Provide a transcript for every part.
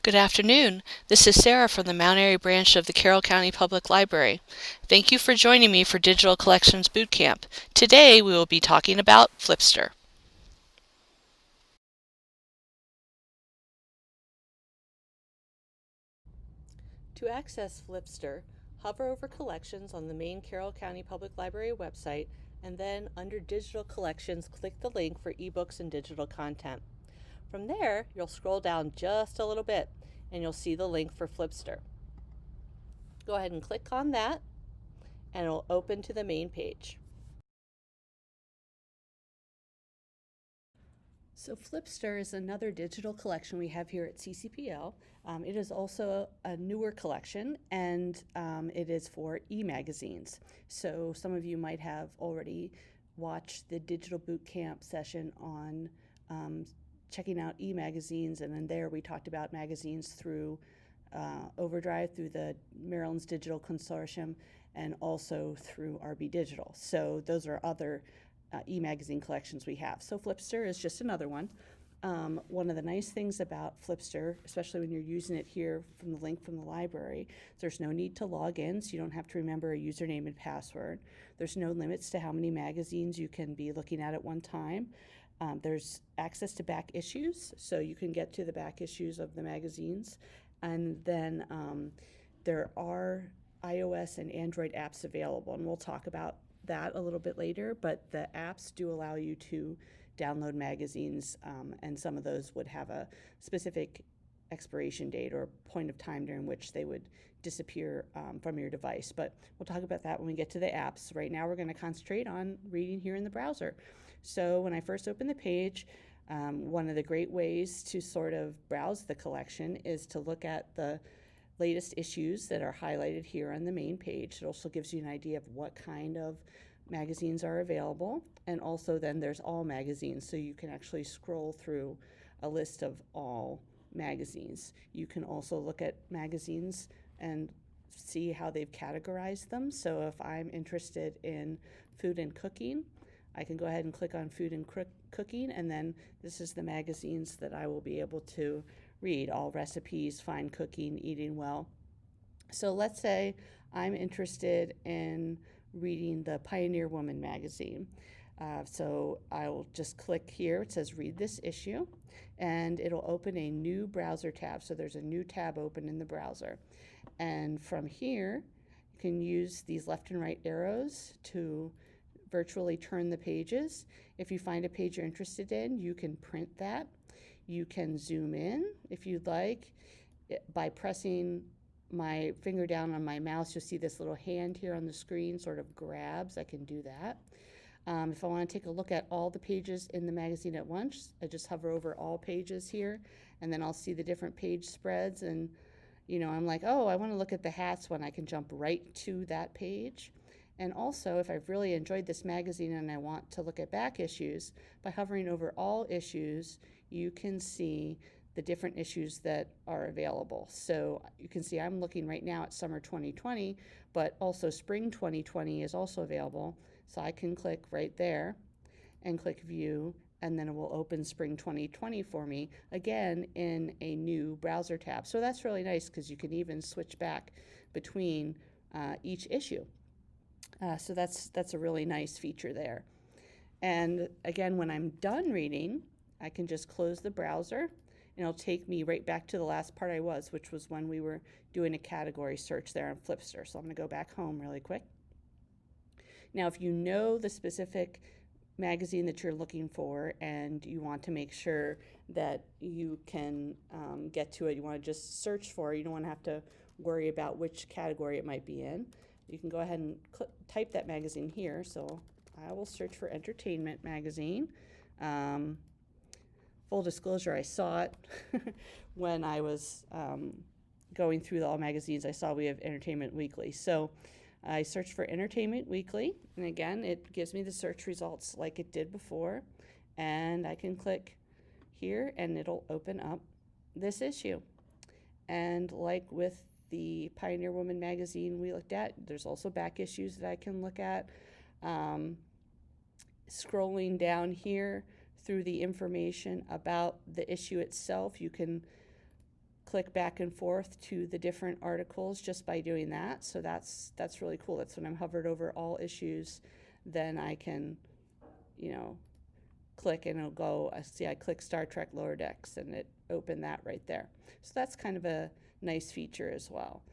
Good afternoon. This is Sarah from the Mount Airy branch of the Carroll County Public Library. Thank you for joining me for Digital Collections Bootcamp. Today we will be talking about Flipster. To access Flipster, hover over Collections on the main Carroll County Public Library website, and then under Digital Collections, click the link for ebooks and digital content. From there, you'll scroll down just a little bit and you'll see the link for Flipster. Go ahead and click on that and it'll open to the main page. So Flipster is another digital collection we have here at CCPL. It is also a newer collection, and it is for eMagazines. So some of you might have already watched the digital bootcamp session on checking out eMagazines, and then there we talked about magazines through Overdrive, through the Maryland's Digital Consortium, and also through RB Digital. So those are other eMagazine collections we have. So Flipster is just another one. One of the nice things about Flipster, especially when you're using it here from the link from the library, there's no need to log in, so you don't have to remember a username and password. There's no limits to how many magazines you can be looking at one time. There's access to back issues, so you can get to the back issues of the magazines. And then there are iOS and Android apps available, and we'll talk about that a little bit later, but the apps do allow you to download magazines, and some of those would have a specific expiration date or point of time during which they would disappear from your device. But we'll talk about that when we get to the apps. Right now we're going to concentrate on reading here in the browser. So when I first open the page, one of the great ways to sort of browse the collection is to look at the latest issues that are highlighted here on the main page. It also gives you an idea of what kind of magazines are available, and also then there's all magazines, so you can actually scroll through a list of all magazines. You can also look at magazines and see how they've categorized them. So if I'm interested in food and cooking, I can go ahead and click on food and cooking, and then this is the magazines that I will be able to read: all recipes, fine cooking, eating well. So let's say I'm interested in reading the Pioneer Woman magazine. So I'll just click here. It says read this issue, and it'll open a new browser tab. So there's a new tab open in the browser. And from here, you can use these left and right arrows to virtually turn the pages. If you find a page you're interested in, you can print that. You can zoom in if you'd like. By pressing my finger down on my mouse, you'll see this little hand here on the screen sort of grabs. I can do that. If I want to take a look at all the pages in the magazine at once, I just hover over all pages here, and then I'll see the different page spreads. And I'm like, oh, I want to look at the hats one. I can jump right to that page. And also, if I've really enjoyed this magazine and I want to look at back issues, by hovering over all issues, you can see the different issues that are available. So you can see I'm looking right now at summer 2020, but also spring 2020 is also available. So I can click right there and click view, and then it will open spring 2020 for me, again in a new browser tab. So that's really nice because you can even switch back between each issue. So that's a really nice feature there. And again, when I'm done reading, I can just close the browser, and it'll take me right back to the last part I was, which was when we were doing a category search there on Flipster. So I'm going to go back home really quick. Now, if you know the specific magazine that you're looking for and you want to make sure that you can get to it, you want to just search for it, you don't want to have to worry about which category it might be in, you can go ahead and type that magazine here. So I will search for entertainment magazine. Full disclosure, I saw it when I was going through all magazines. I saw we have Entertainment Weekly. So I searched for Entertainment Weekly, and again, it gives me the search results like it did before. And I can click here, and it'll open up this issue. And like with the Pioneer Woman magazine we looked at, there's also back issues that I can look at. Scrolling down here through the information about the issue itself, you can click back and forth to the different articles just by doing that. So that's really cool. That's when I'm hovered over all issues, then I can, you know, click and it'll go, I click Star Trek Lower Decks and it opened that right there. So that's kind of a nice feature as well.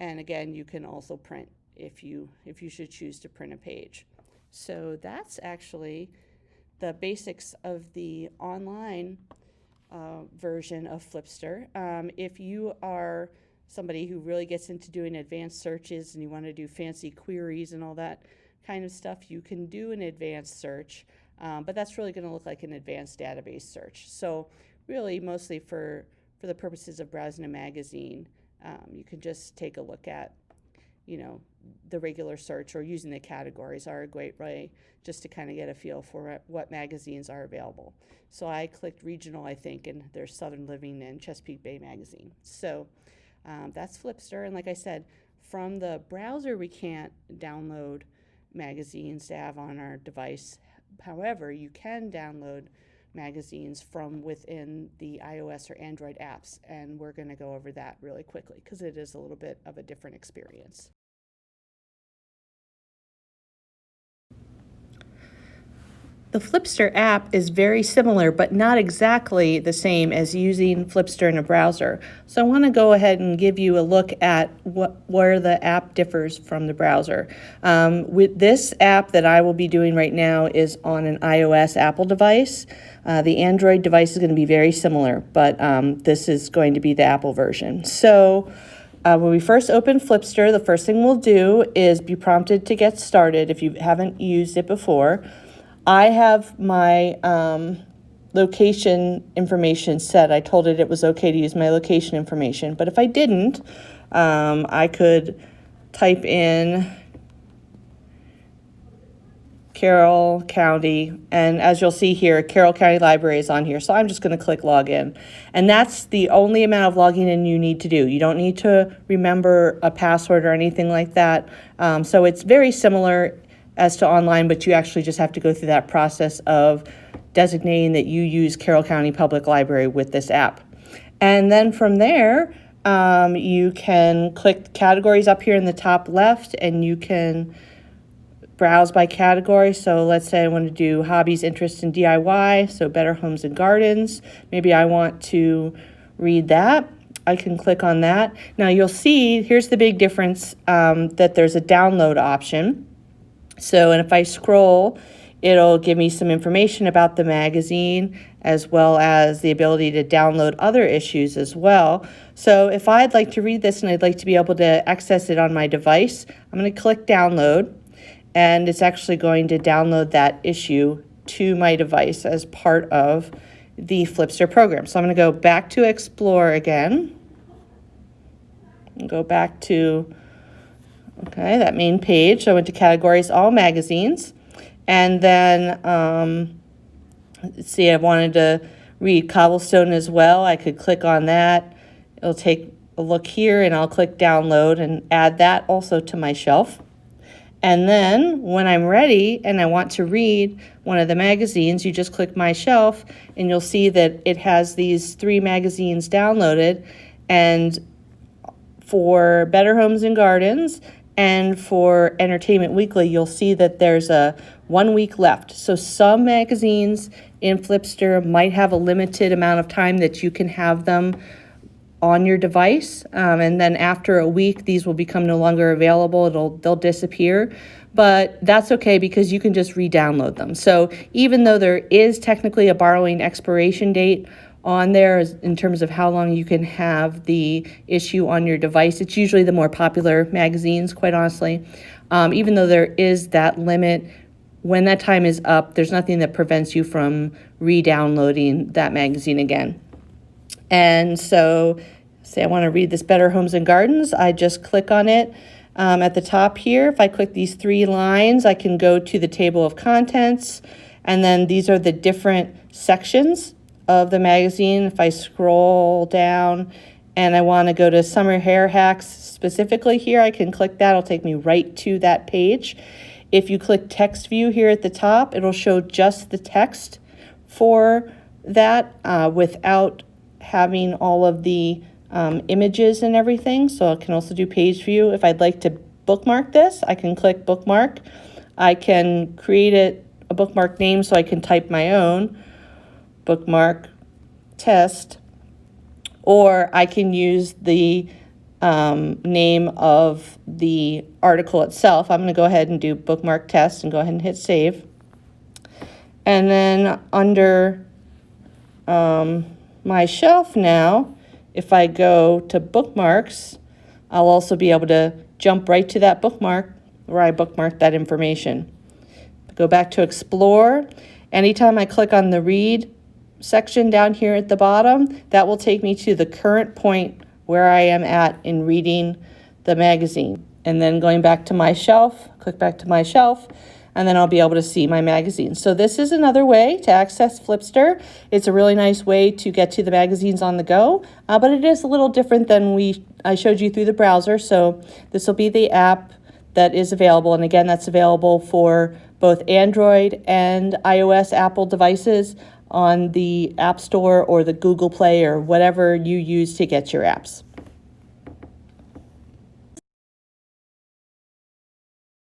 And again, you can also print if you should choose to print a page. So that's actually the basics of the online version of Flipster. If you are somebody who really gets into doing advanced searches and you want to do fancy queries and all that kind of stuff, you can do an advanced search, but that's really going to look like an advanced database search. So really mostly for the purposes of browsing a magazine, you can just take a look at, you know, the regular search, or using the categories are a great way just to kind of get a feel for what magazines are available. So I clicked regional, I think, and there's Southern Living and Chesapeake Bay Magazine. So that's Flipster. And like I said, from the browser, we can't download magazines to have on our device. However, you can download magazines from within the iOS or Android apps, and we're going to go over that really quickly because it is a little bit of a different experience. The Flipster app is very similar, but not exactly the same as using Flipster in a browser. So I want to go ahead and give you a look at where the app differs from the browser. With this app that I will be doing right now is on an iOS Apple device. The Android device is going to be very similar, but this is going to be the Apple version. So when we first open Flipster, the first thing we'll do is be prompted to get started if you haven't used it before. I have my location information set. I told it was okay to use my location information, but if I didn't, I could type in Carroll County, and as you'll see here, Carroll County Library is on here, so I'm just going to click login. And that's the only amount of logging in you need to do. You don't need to remember a password or anything like that. So it's very similar as to online, but you actually just have to go through that process of designating that you use Carroll County Public Library with this app. And then from there, you can click categories up here in the top left, and you can browse by category. So let's say I want to do hobbies, interests, and DIY, so Better Homes and Gardens. Maybe I want to read that. I can click on that. Now you'll see, here's the big difference, that there's a download option. So, and if I scroll, it'll give me some information about the magazine, as well as the ability to download other issues as well. So if I'd like to read this and I'd like to be able to access it on my device, I'm going to click download, and it's actually going to download that issue to my device as part of the Flipster program. So I'm going to go back to Explore again, and go back to that main page. So I went to categories, all magazines, and then let's see, I wanted to read Cobblestone as well. I could click on that. It'll take a look here, and I'll click download and add that also to my shelf. And then when I'm ready and I want to read one of the magazines, you just click my shelf, and you'll see that it has these 3 magazines downloaded. And for Better Homes and Gardens and for Entertainment Weekly, you'll see that there's a 1 week left. So some magazines in Flipster might have a limited amount of time that you can have them on your device. And then after a week, these will become no longer available. They'll disappear. But that's okay because you can just re-download them. So even though there is technically a borrowing expiration date on there in terms of how long you can have the issue on your device, it's usually the more popular magazines, quite honestly. Even though there is that limit, when that time is up, there's nothing that prevents you from re-downloading that magazine again. And so, say I want to read this Better Homes and Gardens, I just click on it. At the top here, if I click these 3 lines, I can go to the table of contents, and then these are the different sections of the magazine. If I scroll down and I want to go to summer hair hacks specifically here, I can click that. It'll take me right to that page. If you click text view here at the top, it'll show just the text for that without having all of the images and everything, so I can also do page view. If I'd like to bookmark this, I can click bookmark. I can create a bookmark name, so I can type my own bookmark test, or I can use the name of the article itself. I'm going to go ahead and do bookmark test and go ahead and hit save. And then under my shelf now, if I go to bookmarks, I'll also be able to jump right to that bookmark where I bookmarked that information. Go back to explore. Anytime I click on the read section down here at the bottom, that will take me to the current point where I am at in reading the magazine. And then going back to my shelf, click back to my shelf, and then I'll be able to see my magazine. So this is another way to access Flipster. It's a really nice way to get to the magazines on the go, but it is a little different than I showed you through the browser. So this will be the app that is available, and again, that's available for both Android and iOS Apple devices on the App Store or the Google Play or whatever you use to get your apps.